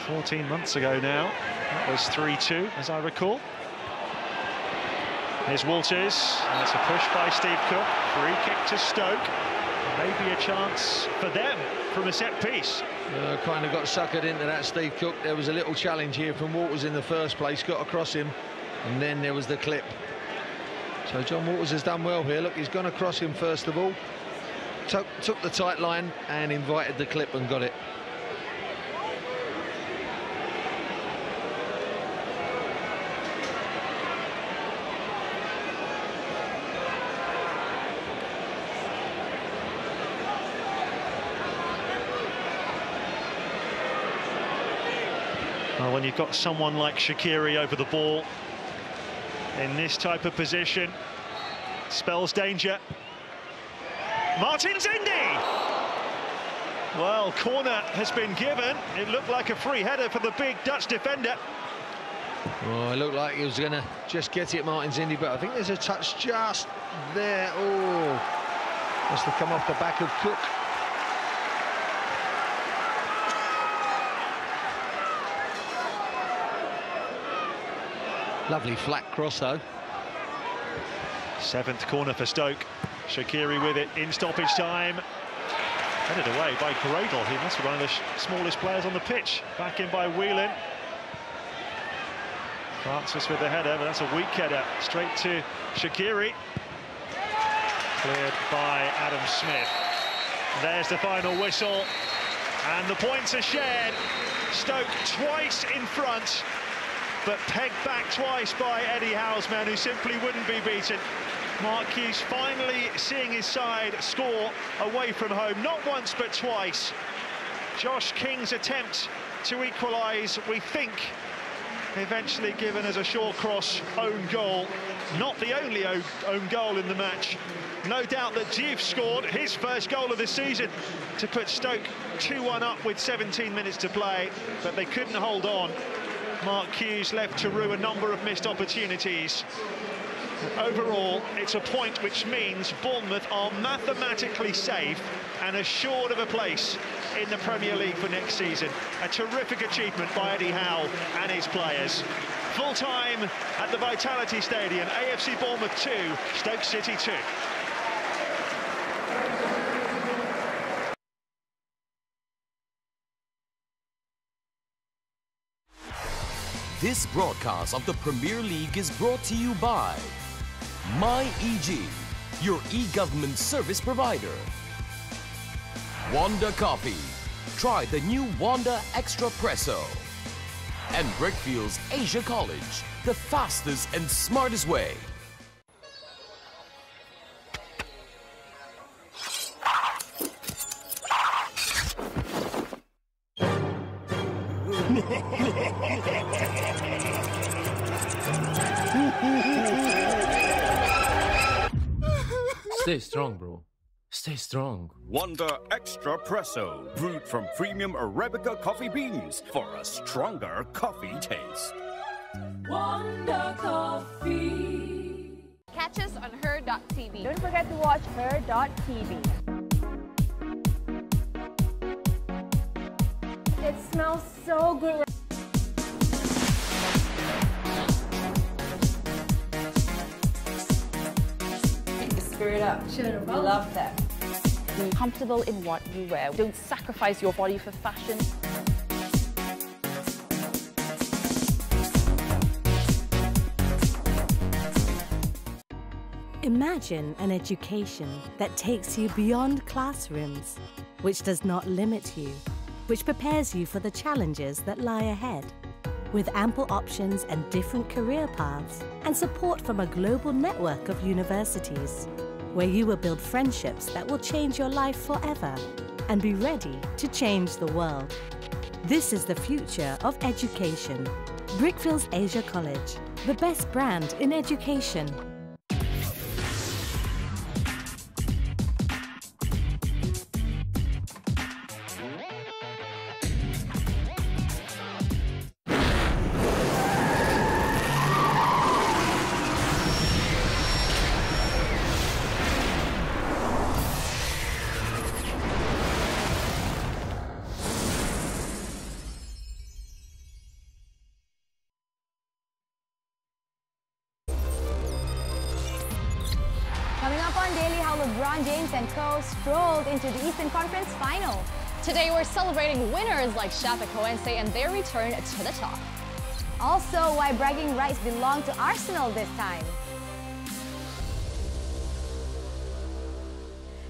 14 months ago now. That was 3-2, as I recall. Here's Walters, and it's a push by Steve Cook. Free kick to Stoke. Maybe a chance for them from a set piece. Kind of got suckered into that, Steve Cook. There was a little challenge here from Walters in the first place, got across him, and then there was the clip. So John Walters has done well here. Look, he's gone across him first of all, took the tight line and invited the clip and got it. Well, when you've got someone like Shaqiri over the ball in this type of position, spells danger. Martin Zindi! Well, corner has been given. It looked like a free header for the big Dutch defender. Oh, it looked like he was going to just get it, Martin Zindi, but I think there's a touch just there. Oh, must have come off the back of Cook. Lovely flat cross, though. 7th corner for Stoke. Shaqiri with it in stoppage time. Headed away by Gradle. He must be one of the smallest players on the pitch. Back in by Whelan. Francis with the header, but that's a weak header. Straight to Shaqiri. Cleared by Adam Smith. There's the final whistle. And the points are shared. Stoke twice in front, but pegged back twice by Eddie Howe's man, who simply wouldn't be beaten. Mark Hughes finally seeing his side score away from home, not once but twice. Josh King's attempt to equalise, we think, eventually given as a short cross own goal. Not the only own goal in the match. No doubt that Diouf scored his first goal of the season to put Stoke 2-1 up with 17 minutes to play, but they couldn't hold on. Mark Hughes left to rue a number of missed opportunities. Overall, it's a point which means Bournemouth are mathematically safe and assured of a place in the Premier League for next season. A terrific achievement by Eddie Howe and his players. Full time at the Vitality Stadium, AFC Bournemouth 2, Stoke City 2. This broadcast of the Premier League is brought to you by MyEG, your e-government service provider. Wanda Coffee. Try the new Wanda Extra Presso. And Brickfield's Asia College, the fastest and smartest way. Stay strong, bro. Stay strong. Wonder Extra Presso, brewed from premium Arabica coffee beans for a stronger coffee taste. Wonder Coffee. Catch us on her.tv. Don't forget to watch her.tv. It smells so good. Spirit up. Sure. We love that. Be comfortable in what you wear. Don't sacrifice your body for fashion. Imagine an education that takes you beyond classrooms, which does not limit you, which prepares you for the challenges that lie ahead. With ample options and different career paths, and support from a global network of universities, where you will build friendships that will change your life forever and be ready to change the world. This is the future of education. Brickfield's Asia College, the best brand in education. LeBron James and co strolled into the Eastern Conference Final. Today we're celebrating winners like Chapecoense and their return to the top. Also, why bragging rights belong to Arsenal this time.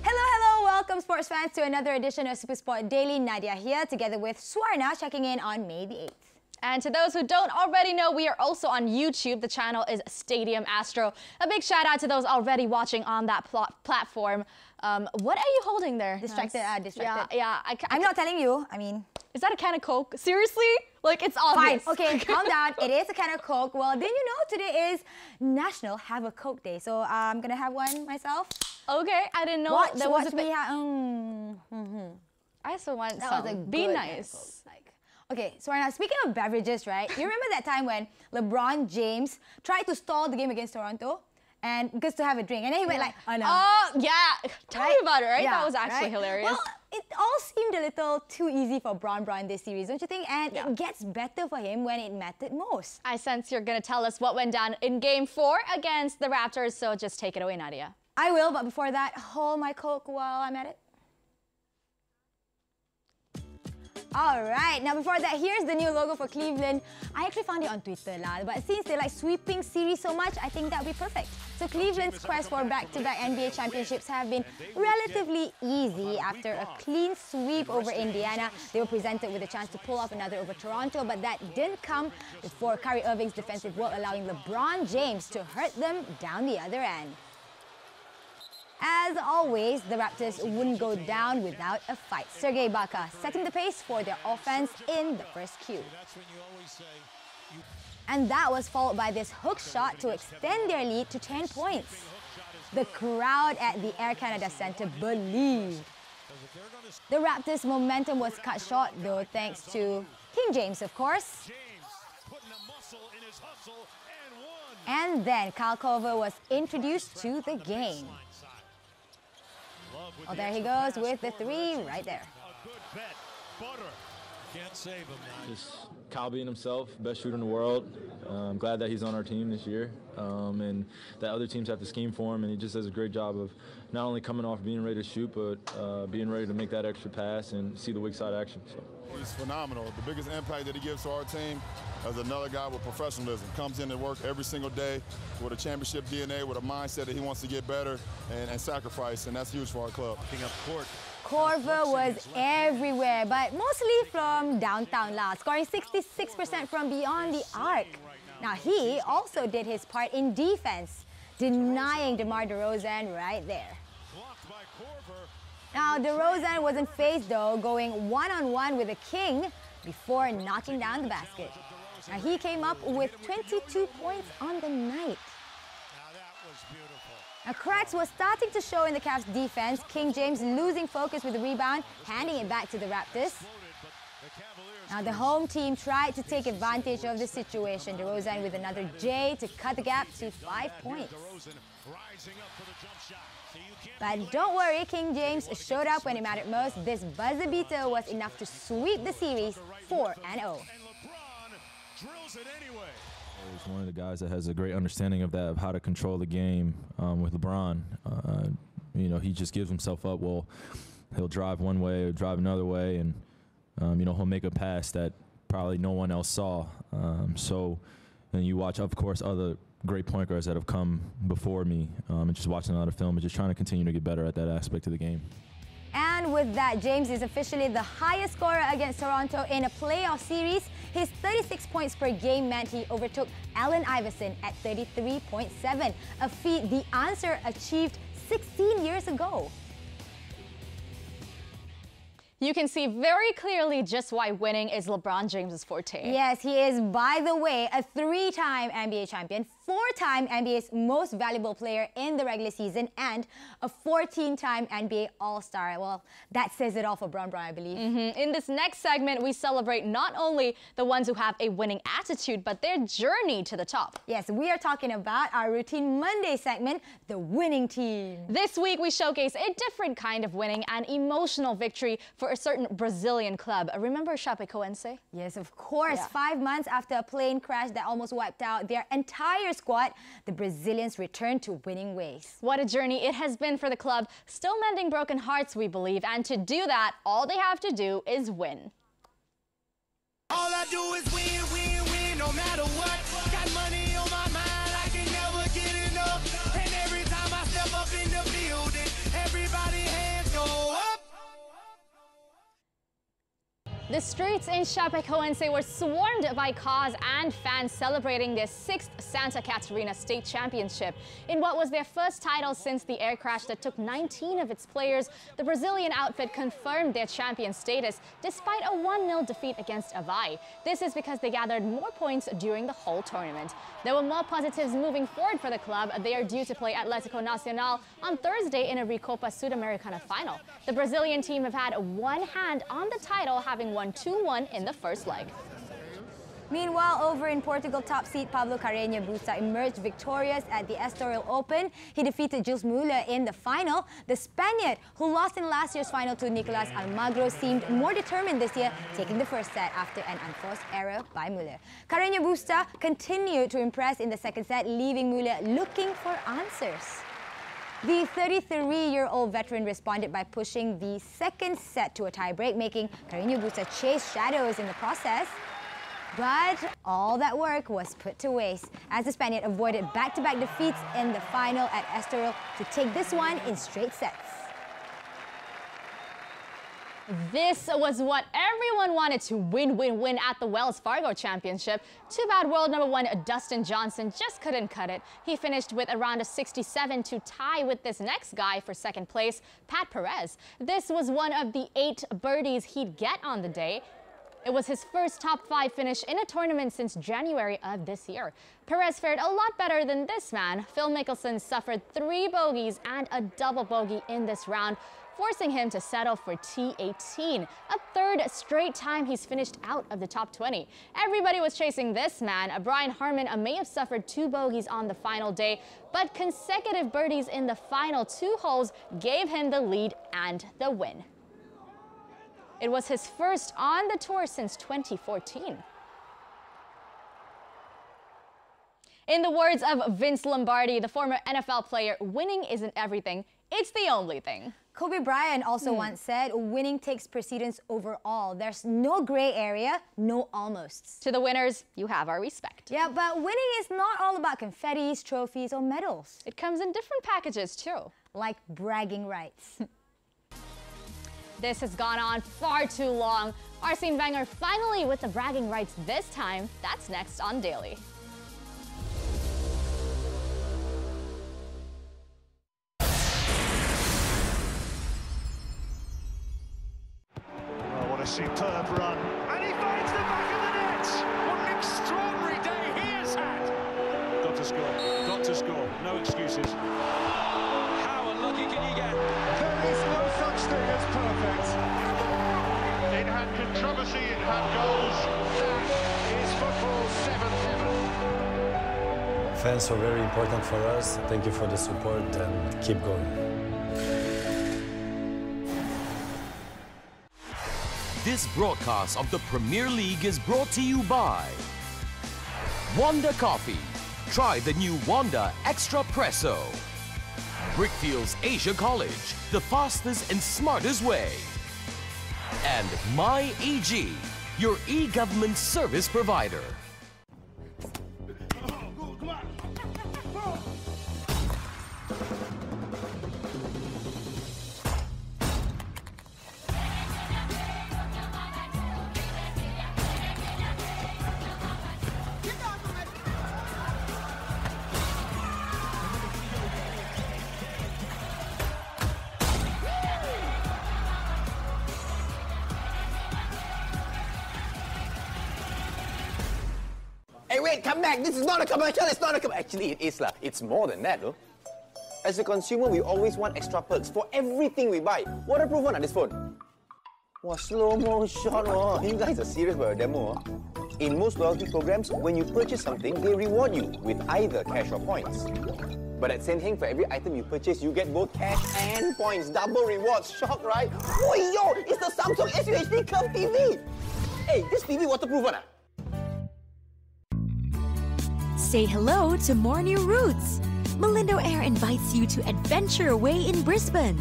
Hello, welcome sports fans to another edition of Super Sport Daily. Nadia here, together with Swarna, checking in on May the 8th. And to those who don't already know, we are also on YouTube. The channel is Stadium Astro. A big shout out to those already watching on that platform. What are you holding there? Distracted. Yeah. I'm not telling you. I mean, is that a can of Coke? Seriously? Like, it's obvious. Fine. Okay, calm down. It is a can of Coke. Well, did you know today is National Have a Coke Day? So I'm gonna have one myself. Okay, I didn't know there was a thing. I also want some. Be nice. Okay, so now speaking of beverages, right? You remember that time when LeBron James tried to stall the game against Toronto, and just to have a drink, and then he went like, "Oh no!" Oh yeah, tell me about it, right? Yeah, that was actually hilarious. Well, it all seemed a little too easy for Bron this series, don't you think? And it gets better for him when it mattered most. I sense you're gonna tell us what went down in Game 4 against the Raptors, so just take it away, Nadia. I will, but before that, hold my Coke while I'm at it. All right, now before that, here's the new logo for Cleveland. I actually found it on Twitter, but since they like sweeping series so much, I think that would be perfect. So Cleveland's quest for back-to-back NBA championships have been relatively easy. After a clean sweep over Indiana, they were presented with a chance to pull off another over Toronto, but that didn't come before Kyrie Irving's defensive work, allowing LeBron James to hurt them down the other end. As always, the Raptors wouldn't go down without a fight. Serge Ibaka setting the pace for their offense in the first cue. And that was followed by this hook shot to extend their lead to 10 points. The crowd at the Air Canada Centre believed. The Raptors' momentum was cut short, though, thanks to King James, of course. And then Kyle Korver was introduced to the game. Oh, there he goes with the three right there. Just Kyle being himself, best shooter in the world. I'm glad that he's on our team this year, and that other teams have to scheme for him, and he just does a great job of not only coming off being ready to shoot, but being ready to make that extra pass and see the weak side action. So. He's phenomenal. The biggest impact that he gives to our team is another guy with professionalism. Comes in to work every single day with a championship DNA, with a mindset that he wants to get better and sacrifice, and that's huge for our club. Picking up court. Korver was everywhere, but mostly from downtown La, scoring 66% from beyond the arc. Now, he also did his part in defense, denying DeMar DeRozan right there. Now, DeRozan wasn't phased, though, going one-on-one with the King before knocking down the basket. Now, he came up with 22 points on the night. Now, cracks was starting to show in the Cavs' defense. King James losing focus with the rebound, handing it back to the Raptors. Now, the home team tried to take advantage of the situation. DeRozan with another J to cut the gap to 5 points. But don't worry, King James showed up when it mattered most. This buzzer beater was enough to sweep the series 4-0. He's one of the guys that has a great understanding of that, of how to control the game with LeBron. You know, he just gives himself up. Well, he'll drive one way or drive another way, and you know, he'll make a pass that probably no one else saw. So then you watch, of course, other great point guards that have come before me, and just watching a lot of film and just trying to continue to get better at that aspect of the game. And with that, James is officially the highest scorer against Toronto in a playoff series. His 36 points per game meant he overtook Allen Iverson at 33.7, a feat the answer achieved 16 years ago. You can see very clearly just why winning is LeBron James's forte. Yes, he is, by the way, a 3-time NBA champion, 4-time NBA's most valuable player in the regular season, and a 14-time NBA All-Star. Well, that says it all for Bron, I believe. In this next segment, we celebrate not only the ones who have a winning attitude, but their journey to the top. Yes, we are talking about our Routine Monday segment, the winning team. This week, we showcase a different kind of winning, an emotional victory for a certain Brazilian club. Remember Chapecoense? Yes, of course. Yeah. 5 months after a plane crash that almost wiped out their entire squad, the Brazilians return to winning ways. What a journey it has been for the club, still mending broken hearts, we believe, and to do that, all they have to do is win. All I do is win, win, win, no matter what. Got money on my mind, I can never get enough. And every time I step up in the building, everybody hands go up. The streets in Chapecoense were swarmed by cars and fans celebrating their 6th Santa Catarina State Championship. In what was their first title since the air crash that took 19 of its players, the Brazilian outfit confirmed their champion status despite a 1-0 defeat against Avaí. This is because they gathered more points during the whole tournament. There were more positives moving forward for the club. They are due to play Atlético Nacional on Thursday in a Recopa Sudamericana final. The Brazilian team have had one hand on the title, having won 2-1 in the first leg. Meanwhile, over in Portugal, top seed Pablo Carreño Busta emerged victorious at the Estoril Open. He defeated Jules Muller in the final. The Spaniard, who lost in last year's final to Nicolas Almagro, seemed more determined this year, taking the first set after an unforced error by Muller. Carreño Busta continued to impress in the second set, leaving Muller looking for answers. The 33-year-old veteran responded by pushing the second set to a tie-break, making Carreño Busta chase shadows in the process. But all that work was put to waste as the Spaniard avoided back-to-back defeats in the final at Astro to take this one in straight sets. This was what everyone wanted to win at the Wells Fargo Championship. Too bad world number 1 Dustin Johnson just couldn't cut it. He finished with a round of 67 to tie with this next guy for second place, Pat Perez. This was one of the 8 birdies he'd get on the day. It was his first top 5 finish in a tournament since January of this year. Perez fared a lot better than this man. Phil Mickelson suffered 3 bogeys and a double bogey in this round, forcing him to settle for T18, a third straight time he's finished out of the top 20. Everybody was chasing this man. Brian Harman may have suffered 2 bogeys on the final day, but consecutive birdies in the final 2 holes gave him the lead and the win. It was his first on the tour since 2014. In the words of Vince Lombardi, the former NFL player, winning isn't everything, it's the only thing. Kobe Bryant also once said, winning takes precedence over all. There's no gray area, no almosts. To the winners, you have our respect. Yeah, but winning is not all about confettis, trophies, or medals. It comes in different packages too. Like bragging rights. This has gone on far too long. Arsene Wenger finally with the bragging rights this time. That's next on Daily. Oh, what a superb run. And he finds the back of the net. What an extraordinary day he has had. Got to score. Got to score. No excuses. How unlucky can you get? There is no such thing as perfect. It had controversy, it had goals. That is football 7-7. Fans are very important for us. Thank you for the support and keep going. This broadcast of the Premier League is brought to you by Wanda Coffee. Try the new Wanda Extra Presso. Brickfields Asia College, the fastest and smartest way. And MyEG, your e-government service provider. Hey, wait, come back. This is not a commercial. It's not a commercial. Actually, it is. It's more than that, though. As a consumer, we always want extra perks for everything we buy. Waterproof one on this phone. Wow, slow-mo shot. Wow. You guys are serious about a demo. In most loyalty programs, when you purchase something, they reward you with either cash or points. But at Senheng, for every item you purchase, you get both cash and points. Double rewards. Shock, right? Oh, yo! It's the Samsung SUHD Curve TV! Hey, this TV waterproof one, Say hello to more new routes. Malindo Air invites you to adventure away in Brisbane.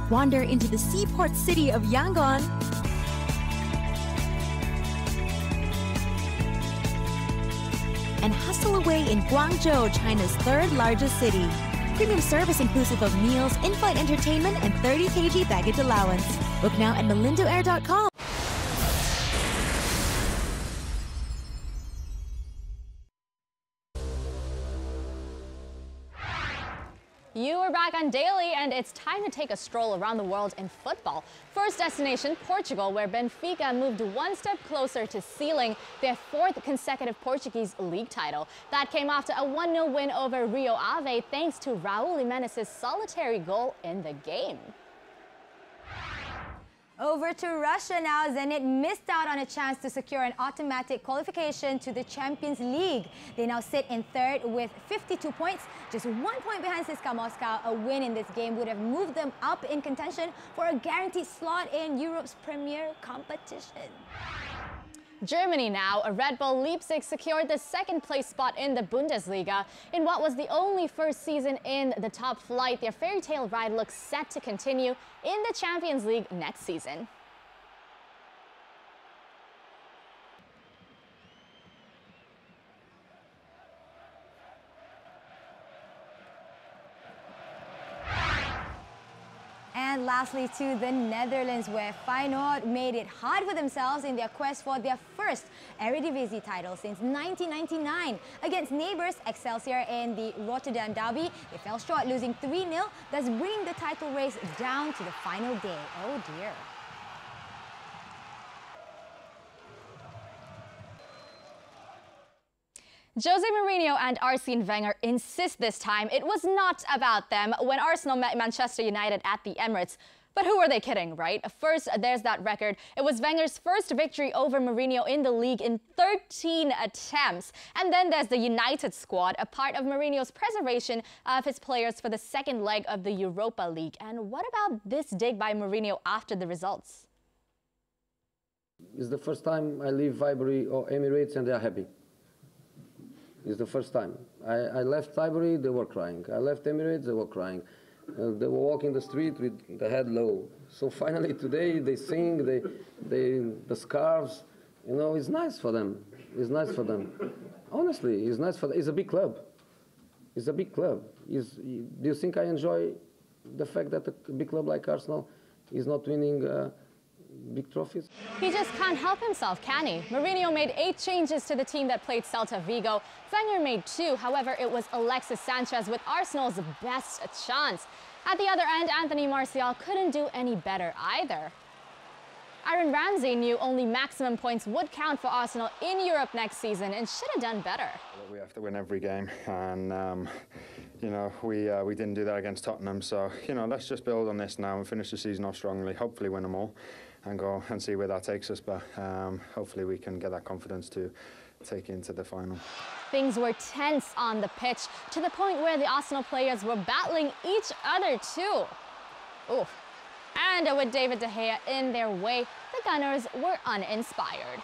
Wander into the seaport city of Yangon. And hustle away in Guangzhou, China's third largest city. Premium service inclusive of meals, in-flight entertainment, and 30 kg baggage allowance. Book now at malindoair.com. You are back on Daily, and it's time to take a stroll around the world in football. First destination, Portugal, where Benfica moved one step closer to sealing their fourth consecutive Portuguese league title. That came after a 1-0 win over Rio Ave thanks to Raul Jimenez's solitary goal in the game. Over to Russia now. Zenit missed out on a chance to secure an automatic qualification to the Champions League. They now sit in third with 52 points, just 1 point behind CSKA Moscow. A win in this game would have moved them up in contention for a guaranteed slot in Europe's premier competition. Germany now. Red Bull Leipzig secured the second place spot in the Bundesliga. In what was the only first season in the top flight, their fairy tale ride looks set to continue in the Champions League next season. And lastly to the Netherlands, where Feyenoord made it hard for themselves in their quest for their first Eredivisie title since 1999. Against neighbours Excelsior in the Rotterdam derby, they fell short, losing 3-0, thus bringing the title race down to the final day. Oh dear. Jose Mourinho and Arsene Wenger insist this time it was not about them when Arsenal met Manchester United at the Emirates. But who are they kidding, right? First, there's that record. It was Wenger's first victory over Mourinho in the league in 13 attempts. And then there's the United squad, a part of Mourinho's preservation of his players for the second leg of the Europa League. And what about this dig by Mourinho after the results? It's the first time I leave Highbury or Emirates and they are happy. It's the first time. I left Highbury, they were crying. I left Emirates, they were crying. They were walking the street with the head low. So finally today they sing, the scarves, you know, it's nice for them. It's nice for them. Honestly, it's nice for them. It's a big club. It's a big club. Do you think I enjoy the fact that a big club like Arsenal is not winning big trophies? He just can't help himself, can he? Mourinho made 8 changes to the team that played Celta Vigo. Wenger made 2, however, it was Alexis Sanchez with Arsenal's best chance. At the other end, Anthony Martial couldn't do any better either. Aaron Ramsey knew only maximum points would count for Arsenal in Europe next season and should have done better. We have to win every game, and you know, we didn't do that against Tottenham, so you know, let's just build on this now and finish the season off strongly, hopefully win them all and go and see where that takes us, but hopefully we can get that confidence to take into the final. Things were tense on the pitch to the point where the Arsenal players were battling each other too. Oof. And with David De Gea in their way, the Gunners were uninspired.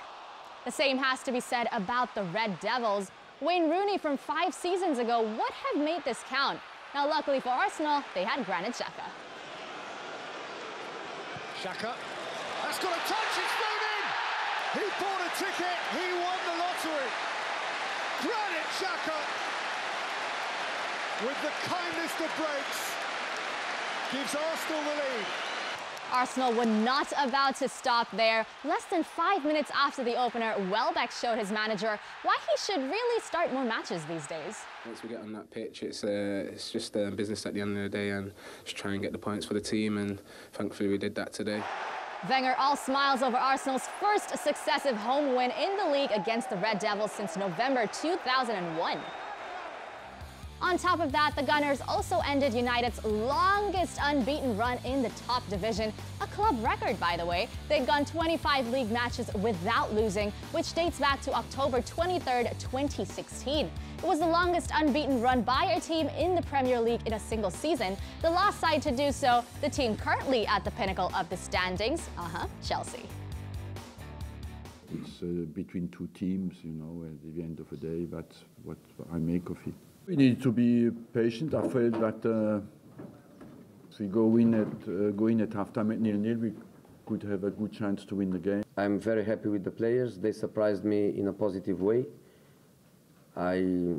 The same has to be said about the Red Devils. Wayne Rooney from 5 seasons ago would have made this count. Now luckily for Arsenal, they had Granit Xhaka. Xhaka, that's got a touch, it's thrown in! He bought a ticket, he won the lottery! Granit Xhaka, with the kindest of breaks, gives Arsenal the lead. Arsenal were not about to stop there. Less than 5 minutes after the opener, Welbeck showed his manager why he should really start more matches these days. Once we get on that pitch, it's just business at the end of the day and just try and get the points for the team, and thankfully we did that today. Wenger all smiles over Arsenal's first successive home win in the league against the Red Devils since November 2001. On top of that, the Gunners also ended United's longest unbeaten run in the top division, a club record, by the way. They'd gone 25 league matches without losing, which dates back to October 23rd, 2016. It was the longest unbeaten run by a team in the Premier League in a single season. The last side to do so, the team currently at the pinnacle of the standings, Chelsea. It's between two teams, you know, at the end of the day, that's what I make of it. We need to be patient. I felt that if we go in at halftime at 0-0, we could have a good chance to win the game. I'm very happy with the players. They surprised me in a positive way. I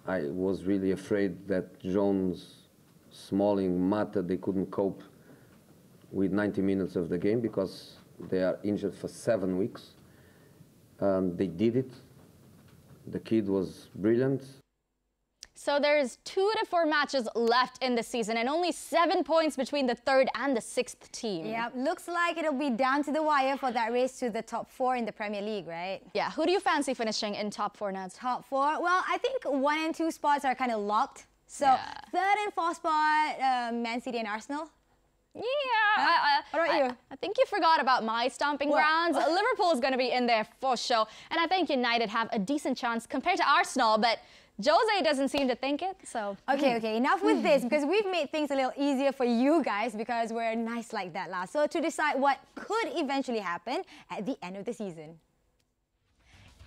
was really afraid that Jones, Smalling, Mata, they couldn't cope with 90 minutes of the game because they are injured for 7 weeks. They did it. The kid was brilliant. So there's 2 to 4 matches left in the season and only 7 points between the 3rd and the 6th team. Yeah, looks like it'll be down to the wire for that race to the top 4 in the Premier League, right? Yeah, who do you fancy finishing in top 4, Nads? Top 4? Well, I think 1 and 2 spots are kind of locked. So 3rd and 4th spot, Man City and Arsenal. Yeah. What about you? I think you forgot about my stomping grounds. Liverpool is going to be in there for sure. And I think United have a decent chance compared to Arsenal, but Jose doesn't seem to think it, so... Okay, enough with this, because we've made things a little easier for you guys because we're nice like that last. So to decide what could eventually happen at the end of the season.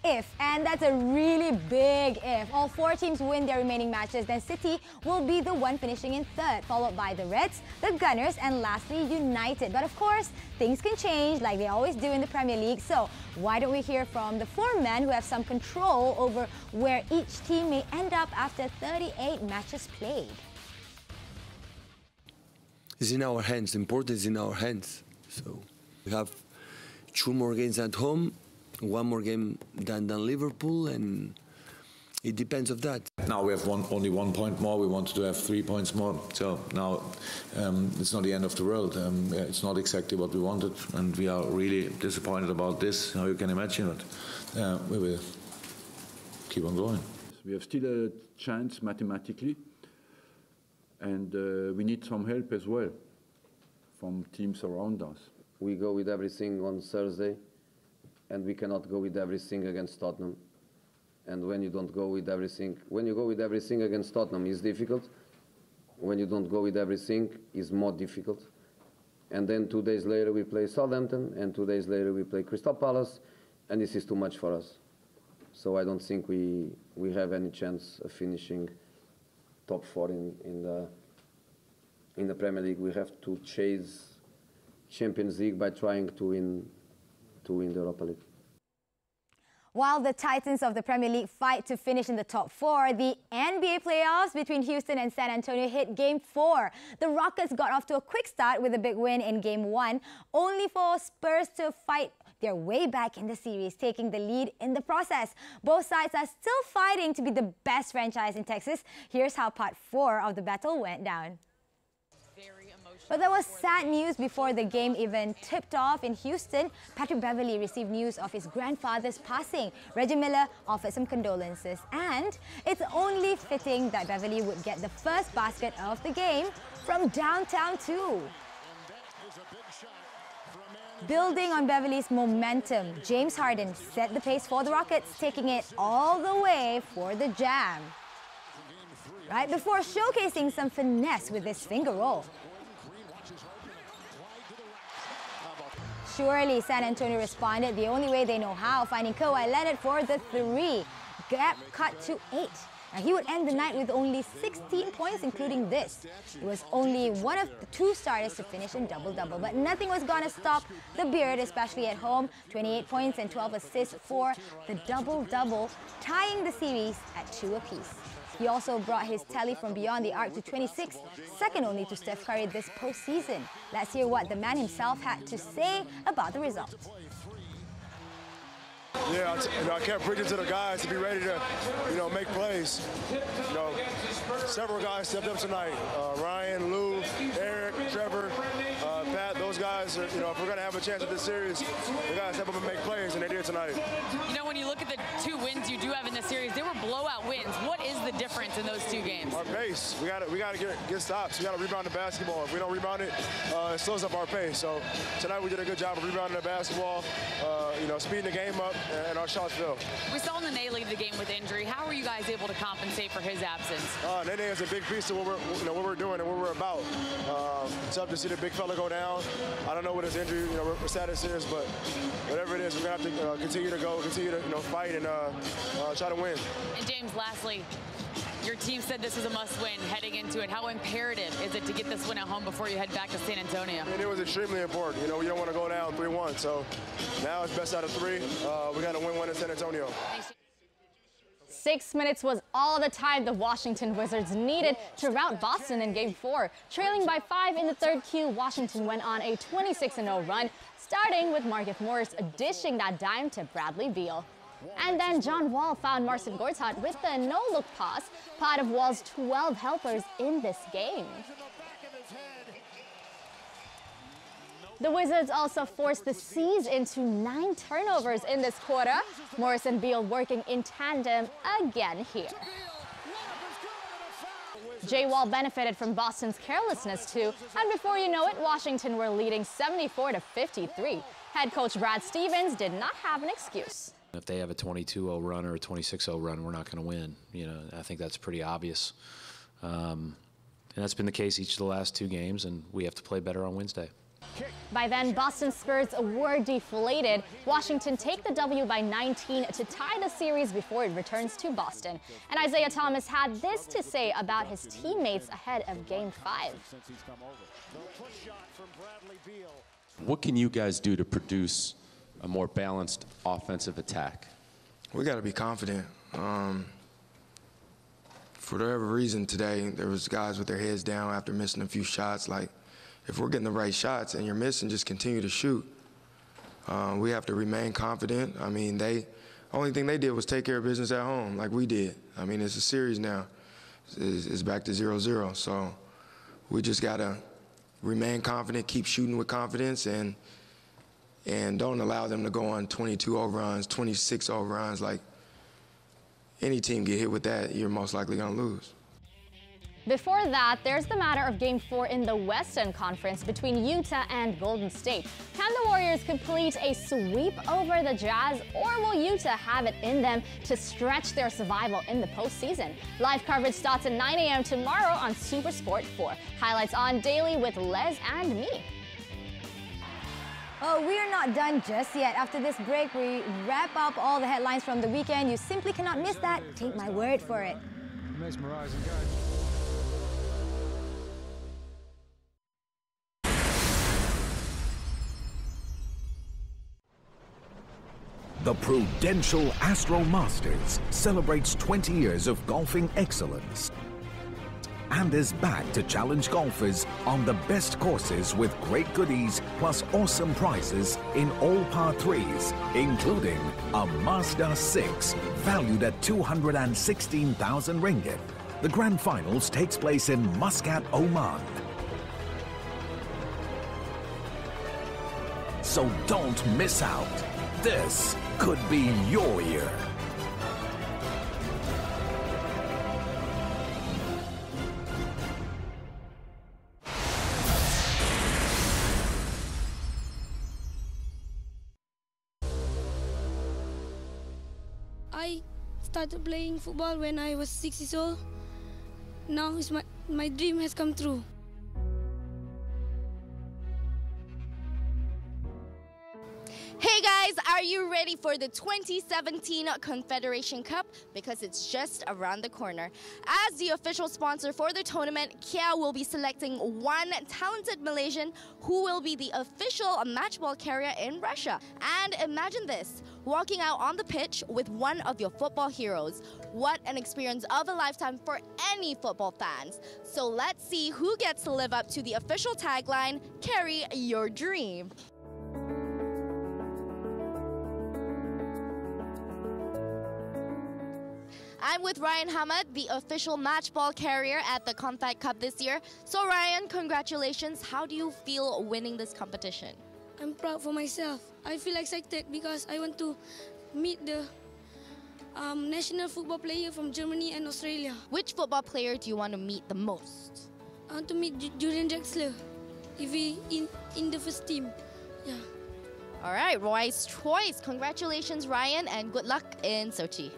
If, and that's a really big if, all 4 teams win their remaining matches, then City will be the one finishing in 3rd, followed by the Reds, the Gunners, and lastly, United. But of course, things can change like they always do in the Premier League. So why don't we hear from the 4 men who have some control over where each team may end up after 38 matches played. It's in our hands. The importance is in our hands. So we have 2 more games at home. 1 more game than Liverpool, and it depends of that. Now we have only 1 point more. We wanted to have 3 points more. So now it's not the end of the world. It's not exactly what we wanted, and we are really disappointed about this. How you can imagine it. We will keep on going. We have still a chance mathematically, and we need some help as well from teams around us. We go with everything on Thursday. And we cannot go with everything against Tottenham. And when you don't go with everything, when you go with everything against Tottenham, it's difficult. When you don't go with everything, it's more difficult. And then 2 days later we play Southampton, and 2 days later we play Crystal Palace, and this is too much for us. So I don't think we have any chance of finishing top 4 in the Premier League. We have to chase Champions League by trying to win the Europa League. While the Titans of the Premier League fight to finish in the top 4, the NBA playoffs between Houston and San Antonio hit Game 4. The Rockets got off to a quick start with a big win in Game 1, only for Spurs to fight their way back in the series, taking the lead in the process. Both sides are still fighting to be the best franchise in Texas. Here's how Part 4 of the battle went down. But there was sad news before the game even tipped off in Houston. Patrick Beverley received news of his grandfather's passing. Reggie Miller offered some condolences, and it's only fitting that Beverley would get the first basket of the game from downtown too. Building on Beverley's momentum, James Harden set the pace for the Rockets, taking it all the way for the jam. Right before showcasing some finesse with his finger roll. Surely, San Antonio responded the only way they know how, finding Kawhi Leonard for the 3. Gap cut to 8. Now, he would end the night with only 16 points, including this. It was only one of the 2 starters to finish in double-double, but nothing was going to stop the Beard, especially at home. 28 points and 12 assists for the double-double, tying the series at 2 apiece. He also brought his tally from beyond the arc to 26, second only to Steph Curry this postseason. Let's hear what the man himself had to say about the result. Yeah, I kept preaching to the guys to be ready to, make plays. Several guys stepped up tonight. Ryan, Lou, Eric, Trevor, Pat, those guys, if we're going to have a chance at this series, we got to step up and make plays, and they did tonight. When you look at the 2 wins you do have in this series, they were blowout wins. What is the difference in those 2 games? Our pace. We got to get stops. We got to rebound the basketball. If we don't rebound it, it slows up our pace. So tonight we did a good job of rebounding the basketball, speeding the game up, and our shots fell. We saw Nene leave the game with injury. How were you guys able to compensate for his absence? Nene is a big piece of what we're doing and what we're about. It's tough to see the big fella go down. I don't know what his injury, status is, but whatever it is, we're gonna have to continue to go, continue to, fight and try to win. And James, lastly, your team said this was a must-win heading into it. How imperative is it to get this win at home before you head back to San Antonio? And it was extremely important. We don't want to go down 3-1. So now it's best out of 3. We got to win one in San Antonio. 6 minutes was all the time the Washington Wizards needed to rout Boston in Game 4. Trailing by 5 in the third Q, Washington went on a 26-0 run, starting with Markieff Morris dishing that dime to Bradley Beal. And then John Wall found Marcin Gortat with the no-look pass, part of Wall's 12 helpers in this game. The Wizards also forced the C's into 9 turnovers in this quarter. Morris and Beal working in tandem again here. Jay Wall benefited from Boston's carelessness too, and before you know it, Washington were leading 74-53. Head coach Brad Stevens did not have an excuse. If they have a 22-0 run or a 26-0 run, we're not going to win. I think that's pretty obvious. And that's been the case each of the last 2 games, and we have to play better on Wednesday. By then, Boston's spirits were deflated. Washington take the W by 19 to tie the series before it returns to Boston. And Isaiah Thomas had this to say about his teammates ahead of Game 5. What can you guys do to produce a more balanced offensive attack? We got to be confident. For whatever reason today, there was guys with their heads down after missing a few shots. Like, if we're getting the right shots and you're missing, just continue to shoot. We have to remain confident. I mean, only thing they did was take care of business at home like we did. I mean, it's a series now. It's back to 0-0. So we just got to remain confident, keep shooting with confidence, and don't allow them to go on 22-0 runs, 26-0 runs. Like, any team get hit with that, you're most likely going to lose. Before that, there's the matter of Game 4 in the Western Conference between Utah and Golden State. Can the Warriors complete a sweep over the Jazz, or will Utah have it in them to stretch their survival in the postseason? Live coverage starts at 9 a.m. tomorrow on Super Sport 4. Highlights on daily with Lez and me. Oh, we're not done just yet. After this break, we wrap up all the headlines from the weekend. You simply cannot miss that. Take my word for it. Mesmerizing, guys. The Prudential Astro Masters celebrates 20 years of golfing excellence and is back to challenge golfers on the best courses with great goodies plus awesome prizes in all par 3s, including a Mazda 6 valued at 216,000 ringgit. The Grand Finals takes place in Muscat, Oman. So don't miss out. This could be your year. I started playing football when I was 6 years old. Now my dream has come true. Hey guys, are you ready for the 2017 Confederation Cup? Because it's just around the corner. As the official sponsor for the tournament, Kia will be selecting one talented Malaysian who will be the official match ball carrier in Russia. And imagine this, walking out on the pitch with one of your football heroes. What an experience of a lifetime for any football fans. So let's see who gets to live up to the official tagline, carry your dream. I'm with Ryan Hamad, the official match ball carrier at the Confed Cup this year. So Ryan, congratulations. How do you feel winning this competition? I'm proud for myself. I feel excited because I want to meet the national football player from Germany and Australia. Which football player do you want to meet the most? I want to meet Julian Drexler, if he in the first team. Yeah. All right, Roy's choice. Congratulations, Ryan, and good luck in Sochi.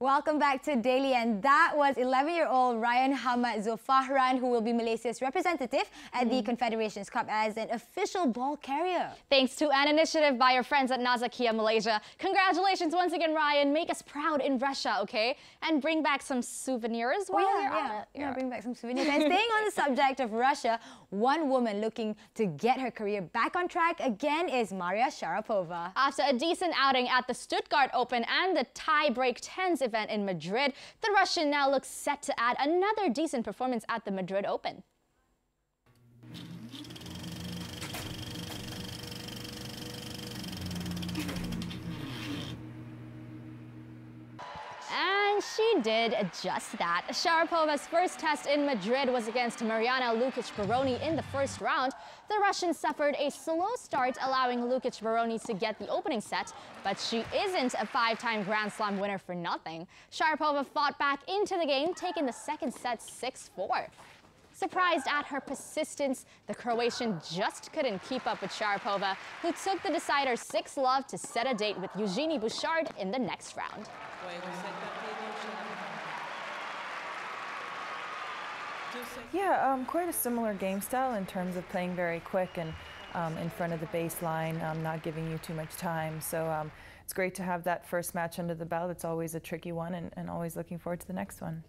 Welcome back to Daily, and that was 11-year-old Ryan Hamad Zulfahran, who will be Malaysia's representative at the Confederations Cup as an official ball carrier. Thanks to an initiative by your friends at Nazakia Malaysia. Congratulations once again, Ryan. Make us proud in Russia, okay? And bring back some souvenirs while you're at it. Yeah, bring back some souvenirs. And staying on the subject of Russia, one woman looking to get her career back on track again is Maria Sharapova. After a decent outing at the Stuttgart Open and the tie-break tens event in Madrid, the Russian now looks set to add another decent performance at the Madrid Open. And she did just that. Sharapova's first test in Madrid was against Mariana Lukic-Baroni in the first round. The Russian suffered a slow start, allowing Lukic-Baroni to get the opening set, but she isn't a five-time Grand Slam winner for nothing. Sharapova fought back into the game, taking the second set 6-4. Surprised at her persistence, the Croatian just couldn't keep up with Sharapova, who took the decider 6-love to set a date with Eugenie Bouchard in the next round. Yeah, quite a similar game style in terms of playing very quick and in front of the baseline, not giving you too much time. So it's great to have that first match under the belt. It's always a tricky one, and always looking forward to the next one.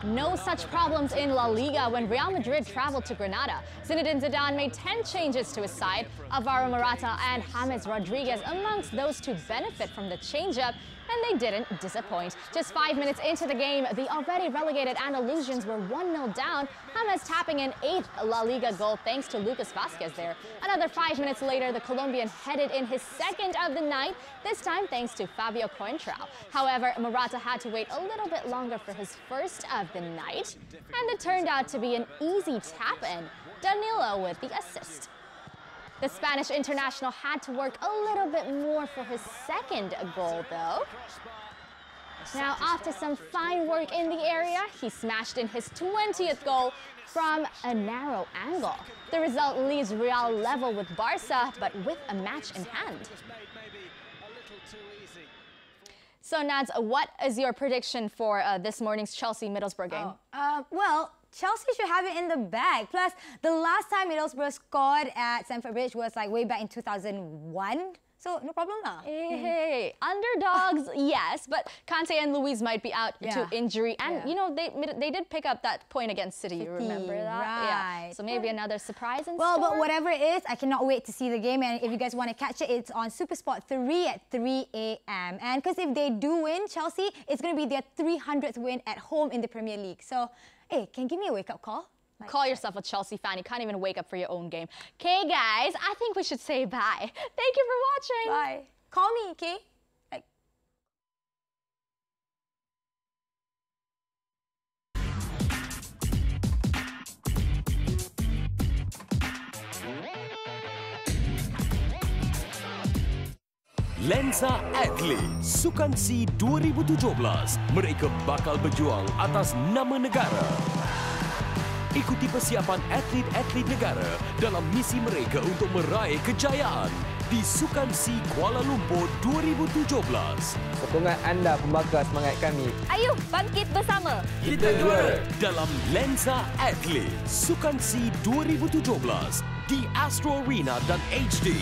No such problems in La Liga when Real Madrid traveled to Granada. Zinedine Zidane made 10 changes to his side. Alvaro Morata and James Rodriguez amongst those to benefit from the changeup, and they didn't disappoint. Just 5 minutes into the game, the already relegated Andalusians were 1-0 down. James tapping an 8th La Liga goal thanks to Lucas Vazquez there. Another 5 minutes later, the Colombian headed in his second of the night, this time thanks to Fabio Coentrao. However, Morata had to wait a little bit longer for his first of the night, and it turned out to be an easy tap-in. Danilo with the assist. The Spanish international had to work a little bit more for his second goal, though. Now, after some fine work in the area, he smashed in his 20th goal from a narrow angle. The result leaves Real level with Barca, but with a match in hand. So, Nads, what is your prediction for this morning's Chelsea-Middlesbrough game? Well, Chelsea should have it in the bag. Plus, the last time Middlesbrough scored at Stamford Bridge was like way back in 2001. So, no problem lah. Hey, underdogs, yes, but Kante and Luiz might be out to injury. And, you know, they did pick up that point against City. You remember that? Right. Yeah. So maybe another surprise in store. Well, but whatever it is, I cannot wait to see the game. And if you guys want to catch it, it's on SuperSport 3 at 3 a.m. And because if they do win, Chelsea, it's going to be their 300th win at home in the Premier League. So, hey, can you give me a wake-up call? Call yourself a Chelsea fan. You can't even wake up for your own game. Okay, guys, I think we should say bye. Thank you for watching. Bye. Call me, okay? Bye. Lensa Atlet Sukan C 2017. Mereka bakal berjuang atas nama negara. Ikuti persiapan atlet-atlet negara dalam misi mereka untuk meraih kejayaan di Sukan C Kuala Lumpur 2017. Sokongan anda pembakar semangat kami. Ayo bangkit bersama. Kita juara. Dalam Lensa Atlet Sukan C 2017 di Astro Arena dan HD.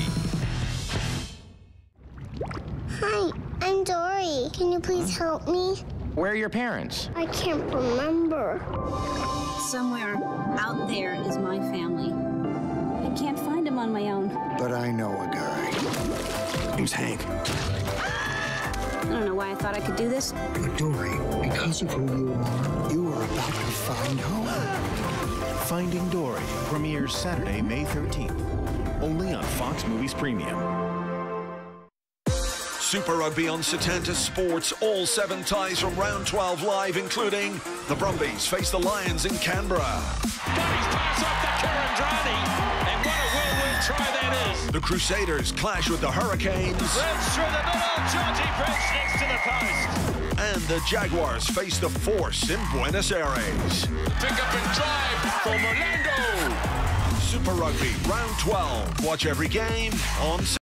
Hi, I'm Dory. Can you please help me? Where are your parents? I can't remember. Somewhere out there is my family. I can't find him on my own. But I know a guy. Name's Hank. I don't know why I thought I could do this. But Dory, because of who you are about to find home. Finding Dory premieres Saturday, May 13th. Only on Fox Movies Premium. Super Rugby on Setanta Sports. All 7 ties from round 12 live, including the Brumbies face the Lions in Canberra. Nice pass off the Karandrani, and what a whirlwind try that is. The Crusaders clash with the Hurricanes. Runs through the middle, Georgie Prince next to the post. And the Jaguars face the Force in Buenos Aires. Pick up and drive for Orlando. Super Rugby round 12. Watch every game on